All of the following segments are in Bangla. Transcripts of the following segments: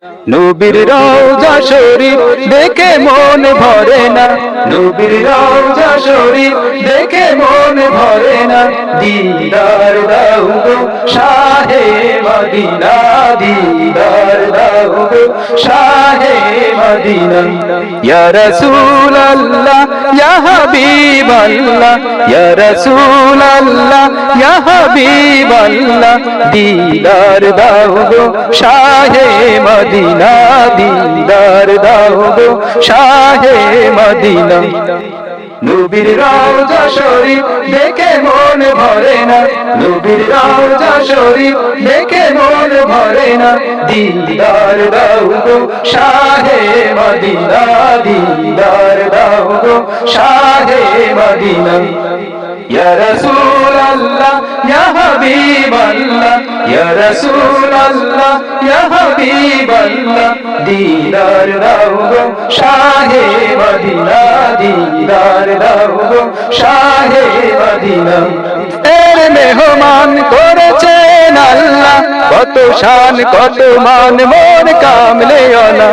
নবীর রওজা শরীফ দেখে মন ভরে না, নবীর রওজা শরীফ দেখে মন ভরে না। দিদার দাও গো শাহে মদিনা, দিদার দাও গো শাহে মদিনা। ইয়া রাসূলুল্লাহ ইয়া হাবিবাল্লাহ, ইয়া রাসূলুল্লাহ ইয়া হাবিবাল্লাহ, দিদার দাও গো শাহে মদিনা, দিদার দাও গো শাহে মদিনা। নবীর রওজা শরীফ দেখে মন ভরে না, নবীর রওজা শরীফ দেখে মন ভরে না। দিদার দাও গো শাহে মদিনা, দিদার দাও গো শাহে মদিনা। ইয়া রাসূলুল্লাহ ইয়া হাবিবাল্লাহ, ইয়া রাসূলুল্লাহ ইয়া হাবিবাল্লাহ, দিদার দাও গো শাহে মদিনা, দিদার দাও গো শাহে মদিনা। এর মেহমান করেছেন আল্লাহ, কত শান কত মান মোর কামলে ওয়ালা।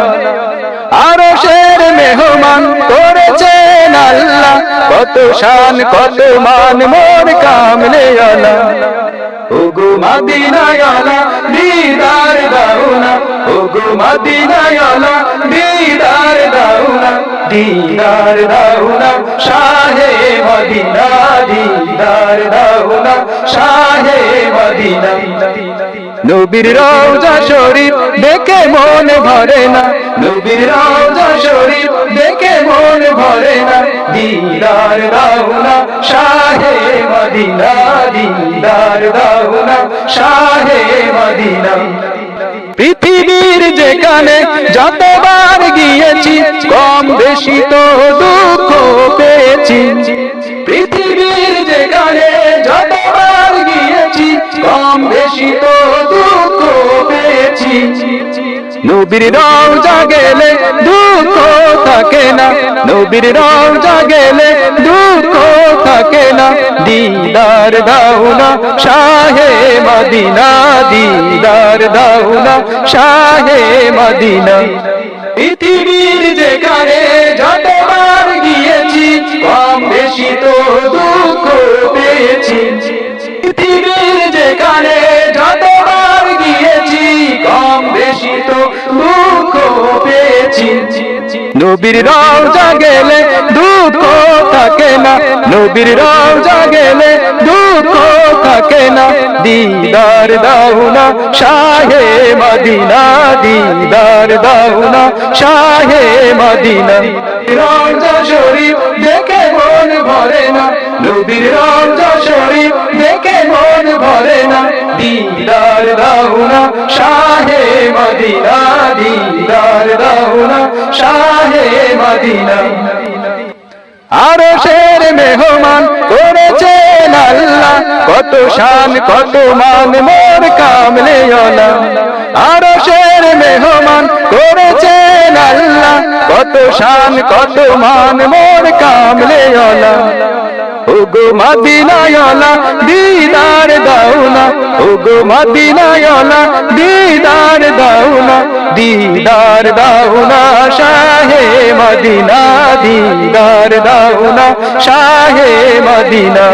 আরশের মেহমান করেছেন আল্লাহ, কত শান কত মান মোর কামলে ওয়ালা। ওগো মদিনাওয়ালা দিদার দাও না, ওগো মদিনাওয়ালা দিদার দাও না, দিদার দাও না শাহে মদিনা, দিদার দাও না শাহে মদিনা। নবীর রওজা শরীফ দেখে মন ভরে না, নবীর রওজা শরীফ দেখে মন ভরে না। দিদার দাও না শাহে মদিনা, দিদার দাও না শাহে মদিনা। পৃথিবীর যেখানে যতবার গিয়েছি কম বেশি তো দুঃখ পেয়েছি, পৃথিবীর যেখানে যতবার গিয়েছি কম বেশি তো দুঃখ পেয়েছি। নবীর রওজা গেলে দুঃখ থাকে না, নবীর রওজা গেলে দুঃখ থাকে না। দিদার দাও না শাহে মদিনা, দিদার দাও না শাহে মদিনা। পৃথিবীর যেখানে যতবার গিয়েছি কম বেশি তো দুঃখ পেয়েছি, পৃথিবীর যেখানে যতবার গিয়েছি কম বেশি তো দুঃখ পেয়েছি। নবীর রওজা গেলে দুঃখ থাকে না, নবীর রওজা গেলে দুঃখ থাকে না। দিদার দাও না শাহে মদিনা, দিদার দাও না শাহে মদিনা। রওজা শরীফ দেখে মন ভরে না, নবীর রওজা শরীফ দেখে মন ভরে না। দিদার দাও না শাহে মদিনা, দিদার দাও না শাহে মদিনা। আরশের মেহমান করেছেন আল্লাহ, কত শান কত মান মোর কামলে ওয়ালা। আরশের মেহমান করেছেন আল্লাহ, কত শান কত মান মোর কামলে ওয়ালা। ওগো মদিনাওয়ালা দিদার দাও না, ওগো মদিনাওয়ালা দিদার দাও না, দিদার দাও না শাহে মদিনা, দিদার দাও না শাহে মদিনা।